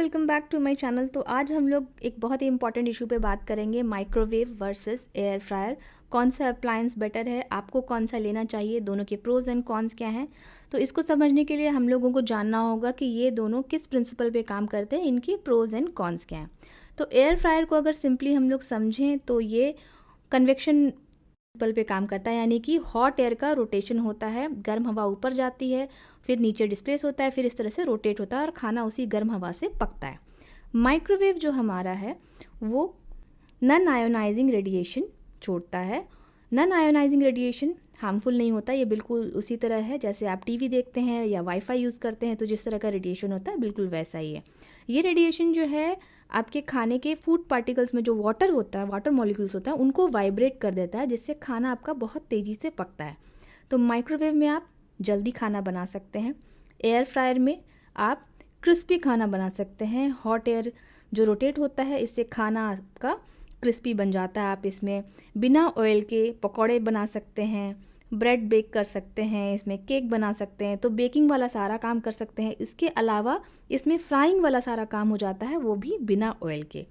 Welcome back to my channel. तो आज हम लोग एक बहुत ही इंपॉर्टेंट इशू पे बात करेंगे, माइक्रोवेव वर्सेस एयर फ्रायर। कौन सा अप्लायंस बेटर है, आपको कौन सा लेना चाहिए, दोनों के प्रोज एंड कॉन्स क्या हैं। तो इसको समझने के लिए हम लोगों को जानना होगा कि ये दोनों किस प्रिंसिपल पे काम करते हैं, इनकी प्रोज एंड कॉन्स क्या हैं। तो एयर फ्रायर को अगर सिंपली हम लोग समझें तो ये कन्वेक्शन प्रिंसिपल पे काम करता है, यानी कि हॉट एयर का रोटेशन होता है। गर्म हवा ऊपर जाती है, फिर नीचे डिस्प्लेस होता है, फिर इस तरह से रोटेट होता है और खाना उसी गर्म हवा से पकता है। माइक्रोवेव जो हमारा है वो नॉन आयोनाइजिंग रेडिएशन छोड़ता है। नॉन आयोनाइजिंग रेडिएशन हार्मफुल नहीं होता, ये बिल्कुल उसी तरह है जैसे आप टीवी देखते हैं या वाईफाई यूज़ करते हैं तो जिस तरह का रेडिएशन होता है बिल्कुल वैसा ही है। ये रेडिएशन जो है आपके खाने के फूड पार्टिकल्स में जो वाटर होता है, वाटर मॉलिक्यूल्स होता है, उनको वाइब्रेट कर देता है, जिससे खाना आपका बहुत तेज़ी से पकता है। तो माइक्रोवेव में आप जल्दी खाना बना सकते हैं, एयर फ्रायर में आप क्रिस्पी खाना बना सकते हैं। हॉट एयर जो रोटेट होता है इससे खाना आपका क्रिस्पी बन जाता है। आप इसमें बिना ऑयल के पकौड़े बना सकते हैं, ब्रेड बेक कर सकते हैं, इसमें केक बना सकते हैं। तो बेकिंग वाला सारा काम कर सकते हैं। इसके अलावा इसमें फ्राइंग वाला सारा काम हो जाता है, वो भी बिना ऑयल के।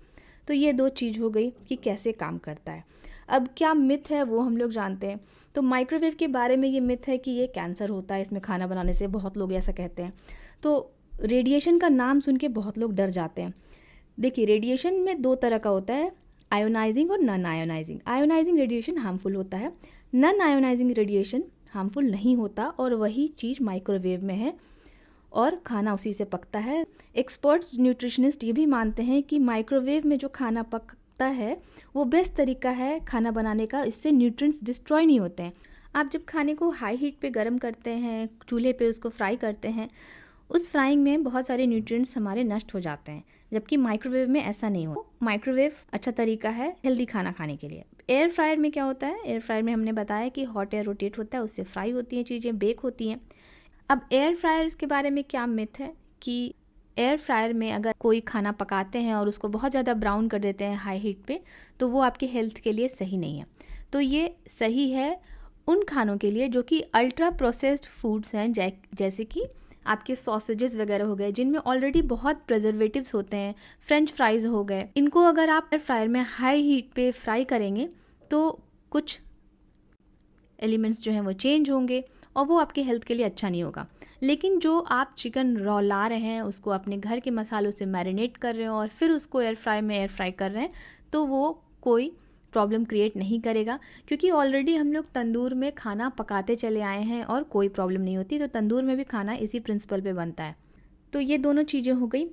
तो ये दो चीज़ हो गई कि कैसे काम करता है। अब क्या मिथ है वो हम लोग जानते हैं। तो माइक्रोवेव के बारे में ये मिथ है कि ये कैंसर होता है इसमें खाना बनाने से, बहुत लोग ऐसा कहते हैं। तो रेडिएशन का नाम सुन के बहुत लोग डर जाते हैं। देखिए, रेडिएशन में दो तरह का होता है, आयोनाइजिंग और non ionizing. Ionizing radiation harmful होता है, नॉन आयोनाइजिंग रेडिएशन हार्मफुल नहीं होता, और वही चीज़ माइक्रोवेव में है और खाना उसी से पकता है। एक्सपर्ट्स न्यूट्रिशनिस्ट ये भी मानते हैं कि माइक्रोवेव में जो खाना पकता है वो बेस्ट तरीका है खाना बनाने का, इससे न्यूट्रिएंट्स डिस्ट्रॉय नहीं होते हैं। आप जब खाने को हाई हीट पे गर्म करते हैं, चूल्हे पे उसको फ्राई करते हैं, उस फ्राइंग में बहुत सारे न्यूट्रिएंट्स हमारे नष्ट हो जाते हैं, जबकि माइक्रोवेव में ऐसा नहीं हो। माइक्रोवेव अच्छा तरीका है हेल्दी खाना खाने के लिए। एयर फ्रायर में क्या होता है, एयर फ्रायर में हमने बताया कि हॉट एयर रोटेट होता है, उससे फ्राई होती हैं चीज़ें, बेक होती हैं। अब एयर फ्रायर के बारे में क्या मिथ है कि एयर फ्रायर में अगर कोई खाना पकाते हैं और उसको बहुत ज़्यादा ब्राउन कर देते हैं हाई हीट पे, तो वो आपके हेल्थ के लिए सही नहीं है। तो ये सही है उन खानों के लिए जो कि अल्ट्रा प्रोसेस्ड फूड्स हैं, जैसे कि आपके सॉसेजेस वगैरह हो गए, जिनमें ऑलरेडी बहुत प्रिजर्वेटिव्स होते हैं, फ्रेंच फ्राइज़ हो गए। इनको अगर आप एयर फ्रायर में हाई हीट पे फ्राई करेंगे तो कुछ एलिमेंट्स जो हैं वो चेंज होंगे और वो आपके हेल्थ के लिए अच्छा नहीं होगा। लेकिन जो आप चिकन रॉ ला रहे हैं, उसको अपने घर के मसालों से मैरिनेट कर रहे हैं और फिर उसको एयर फ्राई में एयर फ्राई कर रहे हैं, तो वो कोई प्रॉब्लम क्रिएट नहीं करेगा, क्योंकि ऑलरेडी हम लोग तंदूर में खाना पकाते चले आए हैं और कोई प्रॉब्लम नहीं होती। तो तंदूर में भी खाना इसी प्रिंसिपल पे बनता है। तो ये दोनों चीज़ें हो गई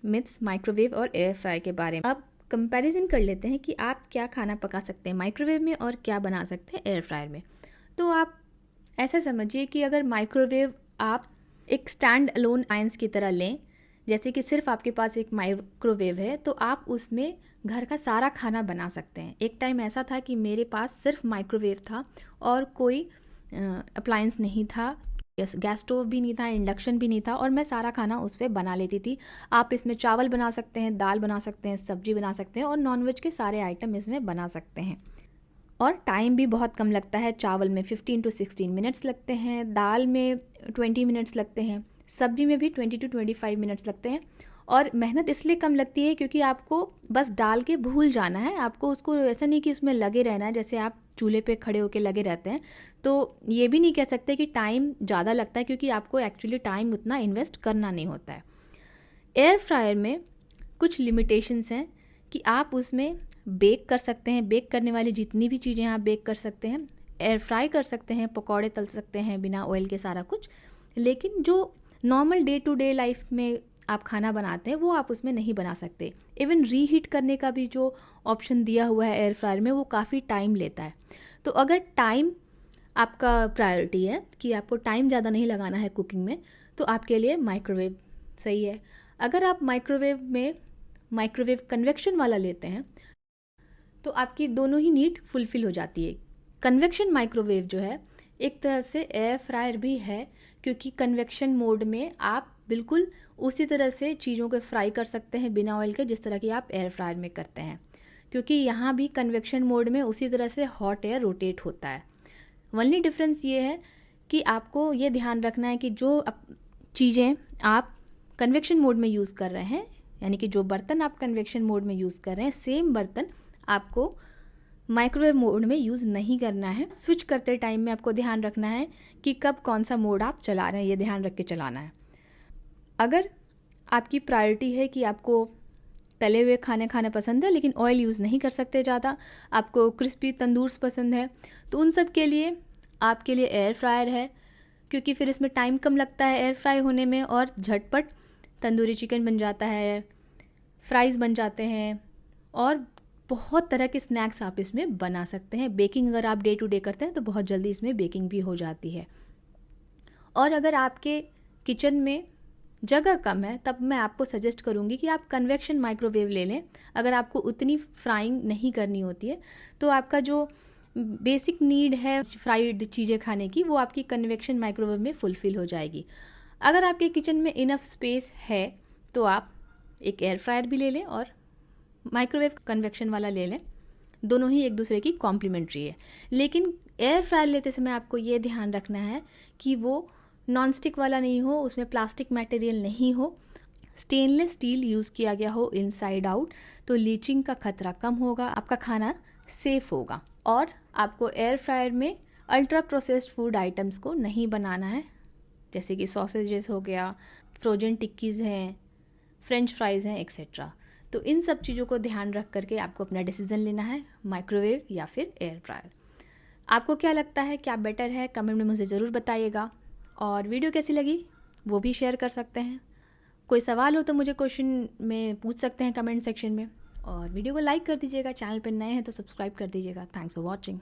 मिथ्स माइक्रोवेव और एयर फ्राई के बारे में। अब कंपैरिजन कर लेते हैं कि आप क्या खाना पका सकते हैं माइक्रोवेव में और क्या बना सकते हैं एयर फ्रायर में। तो आप ऐसा समझिए कि अगर माइक्रोवेव आप एक स्टैंड अलोन अप्लायंस की तरह लें, जैसे कि सिर्फ आपके पास एक माइक्रोवेव है, तो आप उसमें घर का सारा खाना बना सकते हैं। एक टाइम ऐसा था कि मेरे पास सिर्फ माइक्रोवेव था और कोई अप्लायंस नहीं था, गैस स्टोव भी नहीं था, इंडक्शन भी नहीं था, और मैं सारा खाना उस पर बना लेती थी। आप इसमें चावल बना सकते हैं, दाल बना सकते हैं, सब्जी बना सकते हैं और नॉनवेज के सारे आइटम इसमें बना सकते हैं। और टाइम भी बहुत कम लगता है। चावल में 15 to 16 मिनट्स लगते हैं, दाल में 20 मिनट्स लगते हैं, सब्जी में भी 20 to 25 मिनट्स लगते हैं। और मेहनत इसलिए कम लगती है क्योंकि आपको बस डाल के भूल जाना है। आपको उसको ऐसा नहीं कि उसमें लगे रहना है जैसे आप चूल्हे पे खड़े होकर लगे रहते हैं। तो ये भी नहीं कह सकते कि टाइम ज़्यादा लगता है, क्योंकि आपको एक्चुअली टाइम उतना इन्वेस्ट करना नहीं होता है। एयर फ्रायर में कुछ लिमिटेशंस हैं कि आप उसमें बेक कर सकते हैं, बेक करने वाली जितनी भी चीज़ें आप बेक कर सकते हैं, एयर फ्राई कर सकते हैं, पकौड़े तल सकते हैं बिना ऑयल के, सारा कुछ। लेकिन जो normal day to day life में आप खाना बनाते हैं वो आप उसमें नहीं बना सकते। इवन रीहीट करने का भी जो ऑप्शन दिया हुआ है एयर फ्रायर में, वो काफ़ी टाइम लेता है। तो अगर टाइम आपका प्रायोरिटी है कि आपको टाइम ज़्यादा नहीं लगाना है कुकिंग में, तो आपके लिए माइक्रोवेव सही है। अगर आप माइक्रोवेव कन्वेक्शन वाला लेते हैं तो आपकी दोनों ही नीड फुलफ़िल हो जाती है। कन्वेक्शन माइक्रोवेव जो है एक तरह से एयर फ्रायर भी है, क्योंकि कन्वेक्शन मोड में आप बिल्कुल उसी तरह से चीज़ों को फ्राई कर सकते हैं बिना ऑयल के, जिस तरह की आप एयर फ्रायर में करते हैं, क्योंकि यहाँ भी कन्वेक्शन मोड में उसी तरह से हॉट एयर रोटेट होता है। ओनली डिफरेंस ये है कि आपको ये ध्यान रखना है कि जो चीज़ें आप कन्वेक्शन मोड में यूज़ कर रहे हैं यानी कि जो बर्तन आप कन्वेक्शन मोड में यूज़ कर रहे हैं सेम बर्तन आपको माइक्रोवेव मोड में यूज़ नहीं करना है। स्विच करते टाइम में आपको ध्यान रखना है कि कब कौन सा मोड आप चला रहे हैं, ये ध्यान रख के चलाना है। अगर आपकी प्रायोरिटी है कि आपको तले हुए खाने खाना पसंद है लेकिन ऑयल यूज़ नहीं कर सकते ज़्यादा, आपको क्रिस्पी तंदूर्स पसंद है, तो उन सब के लिए आपके लिए एयर फ्रायर है, क्योंकि फिर इसमें टाइम कम लगता है एयर फ्राई होने में और झटपट तंदूरी चिकन बन जाता है, फ्राइज़ बन जाते हैं और बहुत तरह के स्नैक्स आप इसमें बना सकते हैं। बेकिंग अगर आप डे टू डे करते हैं तो बहुत जल्दी इसमें बेकिंग भी हो जाती है। और अगर आपके किचन में जगह कम है तब मैं आपको सजेस्ट करूँगी कि आप कन्वेक्शन माइक्रोवेव ले लें। अगर आपको उतनी फ्राइंग नहीं करनी होती है तो आपका जो बेसिक नीड है फ्राइड चीज़ें खाने की वो आपकी कन्वेक्शन माइक्रोवेव में फुलफ़िल हो जाएगी। अगर आपके किचन में इनफ स्पेस है तो आप एक एयर फ्रायर भी ले लें और माइक्रोवेव कन्वेक्शन वाला ले लें, दोनों ही एक दूसरे की कॉम्प्लीमेंट्री है। लेकिन एयर फ्रायर लेते समय आपको ये ध्यान रखना है कि वो नॉन स्टिक वाला नहीं हो, उसमें प्लास्टिक मटेरियल नहीं हो, स्टेनलेस स्टील यूज़ किया गया हो इनसाइड आउट, तो लीचिंग का खतरा कम होगा, आपका खाना सेफ़ होगा। और आपको एयर फ्रायर में अल्ट्रा प्रोसेस्ड फूड आइटम्स को नहीं बनाना है, जैसे कि सॉसेजेस हो गया, फ्रोजन टिक्कीज़ हैं, फ्रेंच फ्राइज़ हैं, एक्सेट्रा। तो इन सब चीज़ों को ध्यान रख करके आपको अपना डिसीज़न लेना है, माइक्रोवेव या फिर एयर फ्रायर। आपको क्या लगता है, क्या बेटर है? कमेंट में मुझे ज़रूर बताइएगा। और वीडियो कैसी लगी वो भी शेयर कर सकते हैं। कोई सवाल हो तो मुझे क्वेश्चन में पूछ सकते हैं कमेंट सेक्शन में। और वीडियो को लाइक कर दीजिएगा, चैनल पर नए हैं तो सब्सक्राइब कर दीजिएगा। Thanks for watching.